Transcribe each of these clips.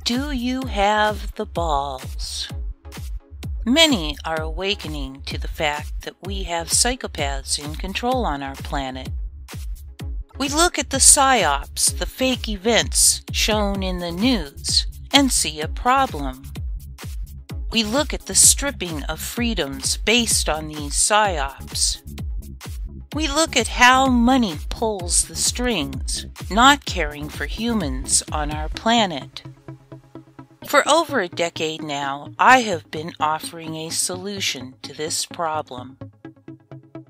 Do you have the balls? Many are awakening to the fact that we have psychopaths in control on our planet. We look at the psyops, the fake events shown in the news, and see a problem. We look at the stripping of freedoms based on these psyops. We look at how money pulls the strings, not caring for humans on our planet. For over a decade now, I have been offering a solution to this problem.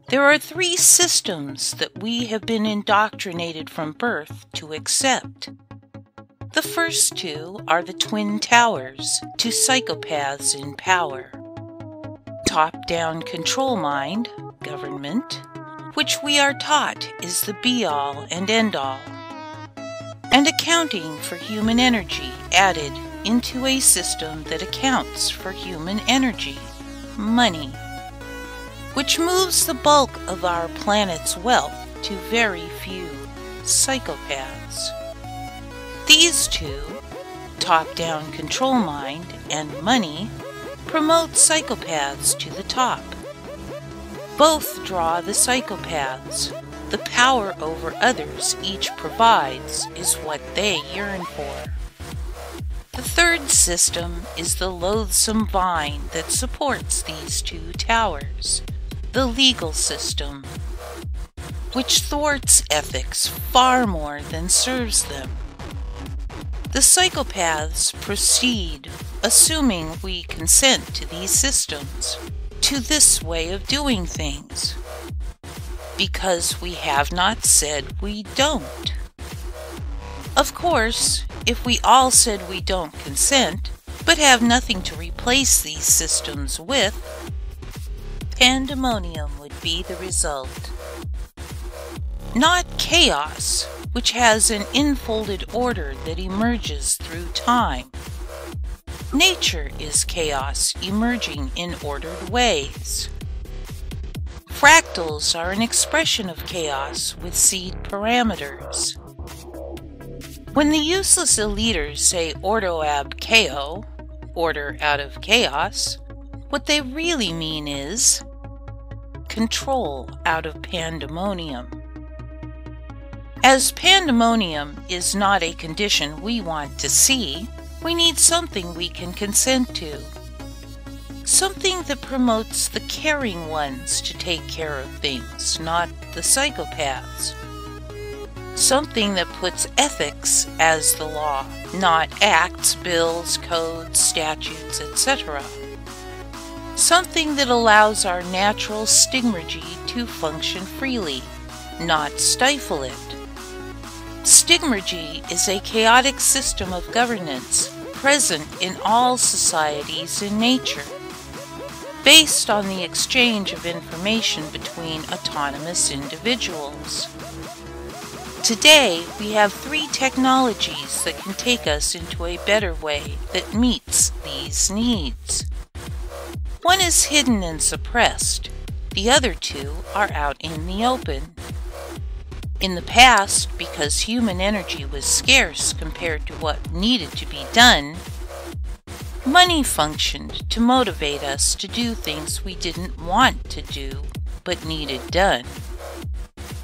There are 3 systems that we have been indoctrinated from birth to accept. The first 2 are the twin towers to psychopaths in power. Top-down control mind, government, which we are taught is the be-all and end-all, and accounting for human energy added into a system that accounts for human energy, money, which moves the bulk of our planet's wealth to very few psychopaths. These 2, top-down control mind and money, promote psychopaths to the top. Both draw the psychopaths. The power over others each provides is what they yearn for. The third system is the loathsome vine that supports these 2 towers, the legal system, which thwarts ethics far more than serves them. The psychopaths proceed, assuming we consent to these systems, to this way of doing things, because we have not said we don't. Of course, if we all said we don't consent, but have nothing to replace these systems with, pandemonium would be the result. Not chaos, which has an enfolded order that emerges through time. Nature is chaos emerging in ordered ways. Fractals are an expression of chaos with seed parameters. When the useless eliters say ordo ab chao, order out of chaos, what they really mean is control out of pandemonium. As pandemonium is not a condition we want to see, we need something we can consent to. Something that promotes the caring ones to take care of things, not the psychopaths. Something that puts ethics as the law, not acts, bills, codes, statutes, etc. Something that allows our natural stigmergy to function freely, not stifle it. Stigmergy is a chaotic system of governance present in all societies in nature, based on the exchange of information between autonomous individuals. Today, we have 3 technologies that can take us into a better way that meets these needs. One is hidden and suppressed. The other 2 are out in the open. In the past, because human energy was scarce compared to what needed to be done, money functioned to motivate us to do things we didn't want to do but needed done.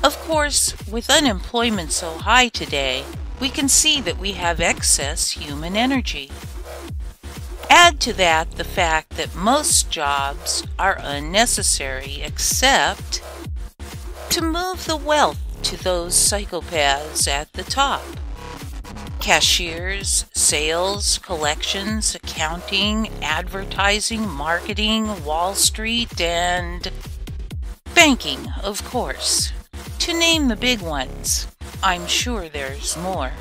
Of course, with unemployment so high today, we can see that we have excess human energy. Add to that the fact that most jobs are unnecessary except to move the wealth to those psychopaths at the top. Cashiers, sales, collections, accounting, advertising, marketing, Wall Street, and banking, of course. To name the big ones, I'm sure there's more.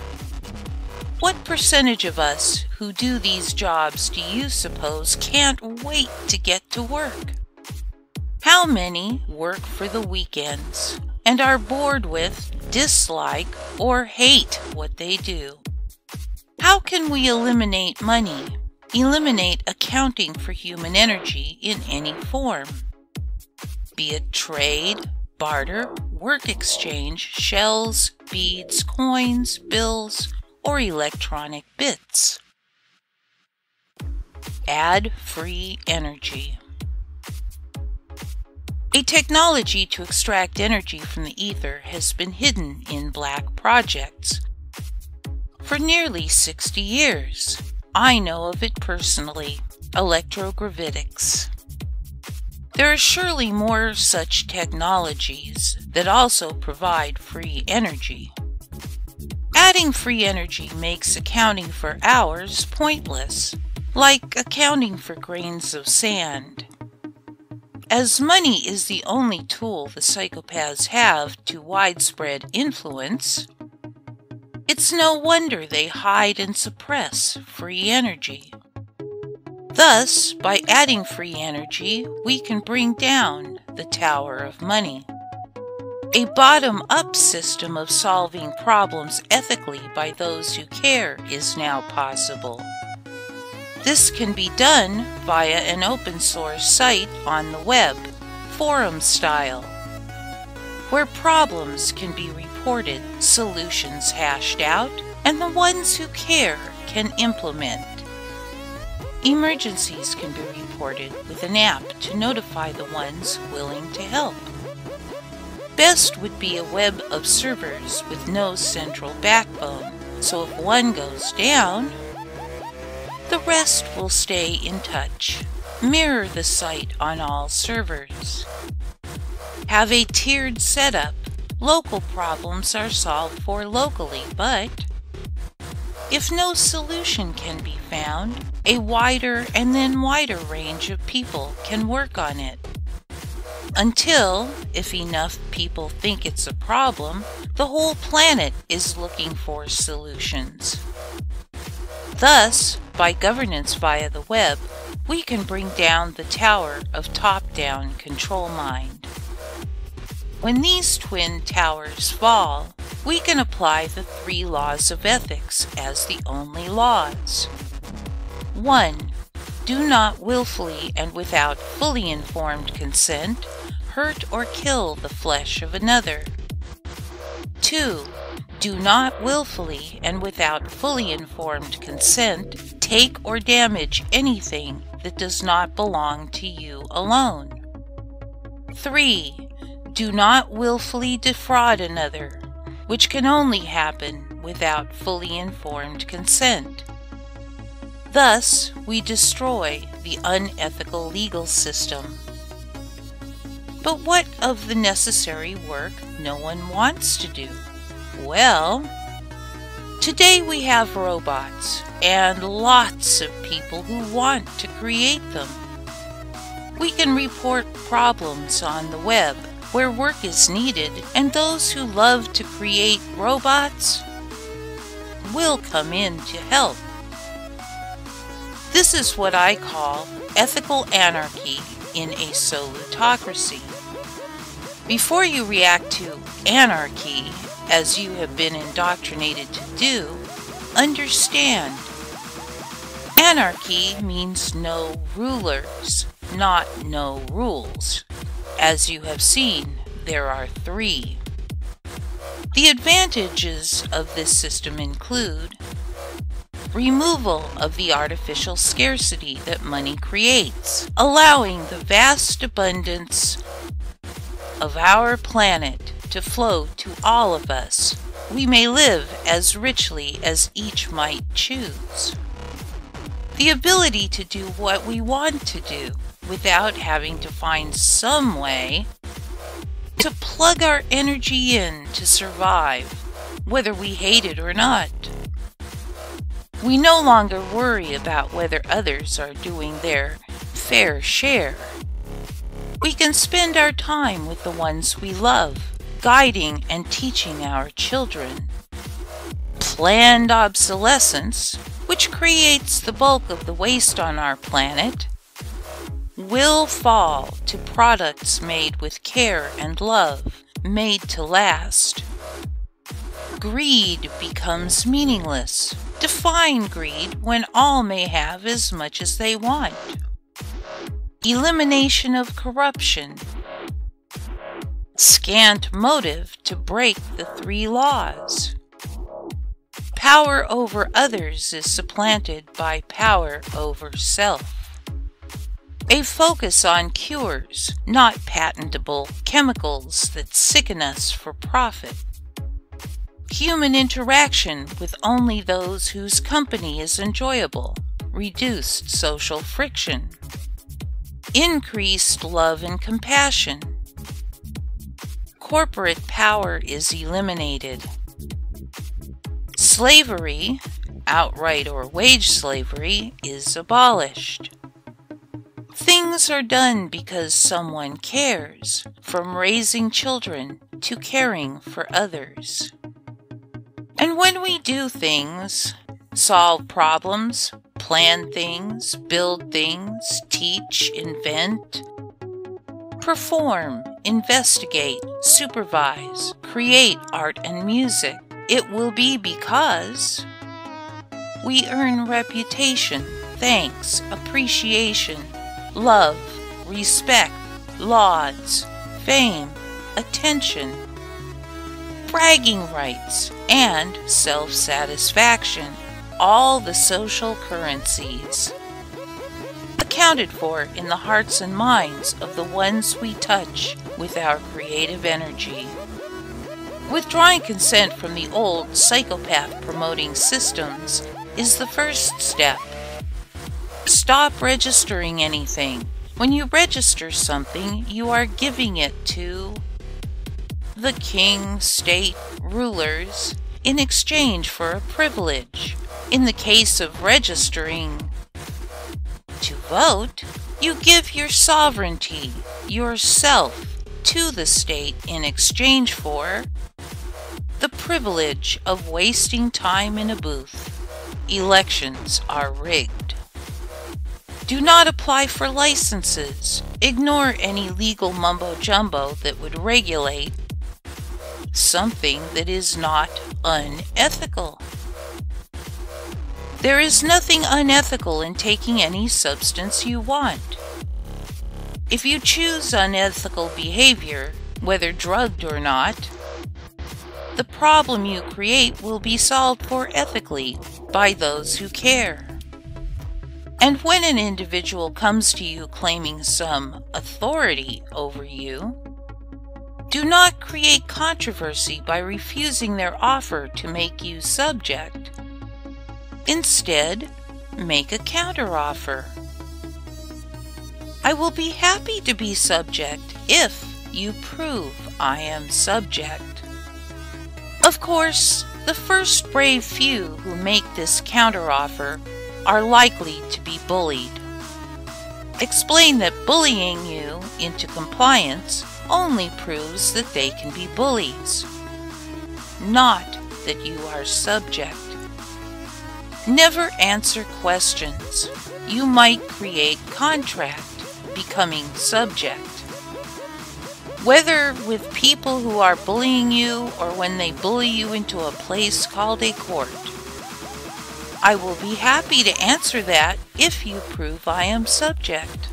What percentage of us who do these jobs do you suppose can't wait to get to work? How many work for the weekends and are bored with, dislike, or hate what they do? How can we eliminate money, eliminate accounting for human energy in any form? Be it trade, barter, work exchange, shells, beads, coins, bills, or electronic bits. Add free energy. A technology to extract energy from the ether has been hidden in black projects for nearly 60 years. I know of it personally, electrogravitics. There are surely more such technologies that also provide free energy. Adding free energy makes accounting for hours pointless, like accounting for grains of sand. As money is the only tool the psychopaths have to widespread influence, it's no wonder they hide and suppress free energy. Thus, by adding free energy, we can bring down the Tower of Money. A bottom-up system of solving problems ethically by those who care is now possible. This can be done via an open-source site on the web, forum style, where problems can be reported, solutions hashed out, and the ones who care can implement. Emergencies can be reported with an app to notify the ones willing to help. Best would be a web of servers with no central backbone, so if one goes down, the rest will stay in touch. Mirror the site on all servers. Have a tiered setup. Local problems are solved for locally, but if no solution can be found, a wider and then wider range of people can work on it. Until, if enough people think it's a problem, the whole planet is looking for solutions. Thus, by governance via the web, we can bring down the tower of top-down control mind. When these twin towers fall, we can apply the 3 laws of ethics as the only laws. 1. Do not willfully and without fully informed consent hurt or kill the flesh of another. 2. Do not willfully and without fully informed consent take or damage anything that does not belong to you alone. 3. Do not willfully defraud another, which can only happen without fully informed consent. Thus, we destroy the unethical legal system. But what of the necessary work no one wants to do? Well, today we have robots and lots of people who want to create them. We can report problems on the web where work is needed, and those who love to create robots will come in to help. This is what I call ethical anarchy in a solutocracy. Before you react to anarchy, as you have been indoctrinated to do, understand. Anarchy means no rulers, not no rules. As you have seen, there are 3. The advantages of this system include removal of the artificial scarcity that money creates, allowing the vast abundance of our planet to flow to all of us. We may live as richly as each might choose. The ability to do what we want to do without having to find some way to plug our energy in to survive, whether we hate it or not. We no longer worry about whether others are doing their fair share. We can spend our time with the ones we love, guiding and teaching our children. Planned obsolescence, which creates the bulk of the waste on our planet, will fall to products made with care and love, made to last. Greed becomes meaningless. Define greed when all may have as much as they want. Elimination of corruption. Scant motive to break the 3 laws. Power over others is supplanted by power over self. A focus on cures, not patentable chemicals that sicken us for profit. Human interaction with only those whose company is enjoyable. Reduced social friction. Increased love and compassion. Corporate power is eliminated. Slavery, outright or wage slavery, is abolished. Things are done because someone cares, from raising children to caring for others. And when we do things, solve problems, plan things, build things, teach, invent, perform, investigate, supervise, create art and music, it will be because we earn reputation, thanks, appreciation, love, respect, lauds, fame, attention, bragging rights, and self-satisfaction, all the social currencies accounted for in the hearts and minds of the ones we touch with our creative energy. Withdrawing consent from the old psychopath-promoting systems is the first step. Stop registering anything. When you register something, you are giving it to the king, state, rulers in exchange for a privilege. In the case of registering to vote, you give your sovereignty, yourself, to the state in exchange for the privilege of wasting time in a booth. Elections are rigged. Do not apply for licenses. Ignore any legal mumbo-jumbo that would regulate something that is not unethical. There is nothing unethical in taking any substance you want. If you choose unethical behavior, whether drugged or not, the problem you create will be solved for ethically by those who care. And when an individual comes to you claiming some authority over you, do not create controversy by refusing their offer to make you subject. Instead, make a counteroffer. I will be happy to be subject if you prove I am subject. Of course, the first brave few who make this counteroffer are likely to be bullied. Explain that bullying you into compliance only proves that they can be bullies, not that you are subject. Never answer questions. You might create contract, becoming subject. Whether with people who are bullying you or when they bully you into a place called a court. I will be happy to answer that if you prove I am subject.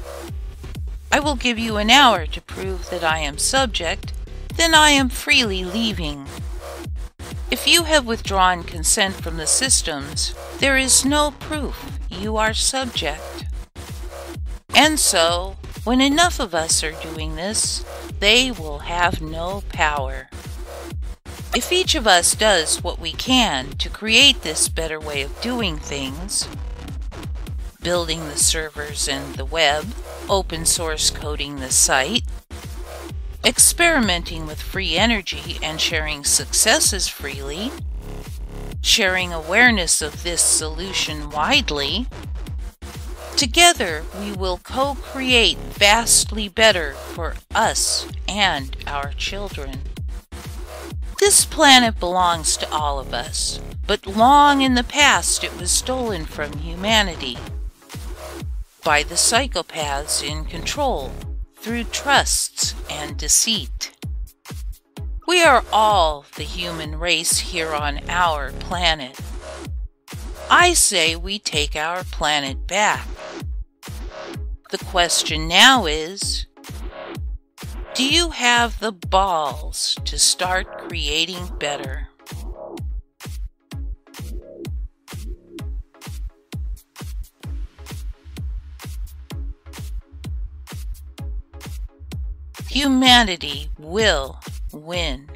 I will give you an hour to prove that I am subject, then I am freely leaving. If you have withdrawn consent from the systems, there is no proof you are subject. And so, when enough of us are doing this, they will have no power. If each of us does what we can to create this better way of doing things, building the servers and the web, open source coding the site, experimenting with free energy and sharing successes freely, sharing awareness of this solution widely, together we will co-create vastly better for us and our children. This planet belongs to all of us, but long in the past it was stolen from humanity by the psychopaths in control through trusts and deceit. We are all the human race here on our planet. I say we take our planet back. The question now is, do you have the balls to start creating better? Humanity will win.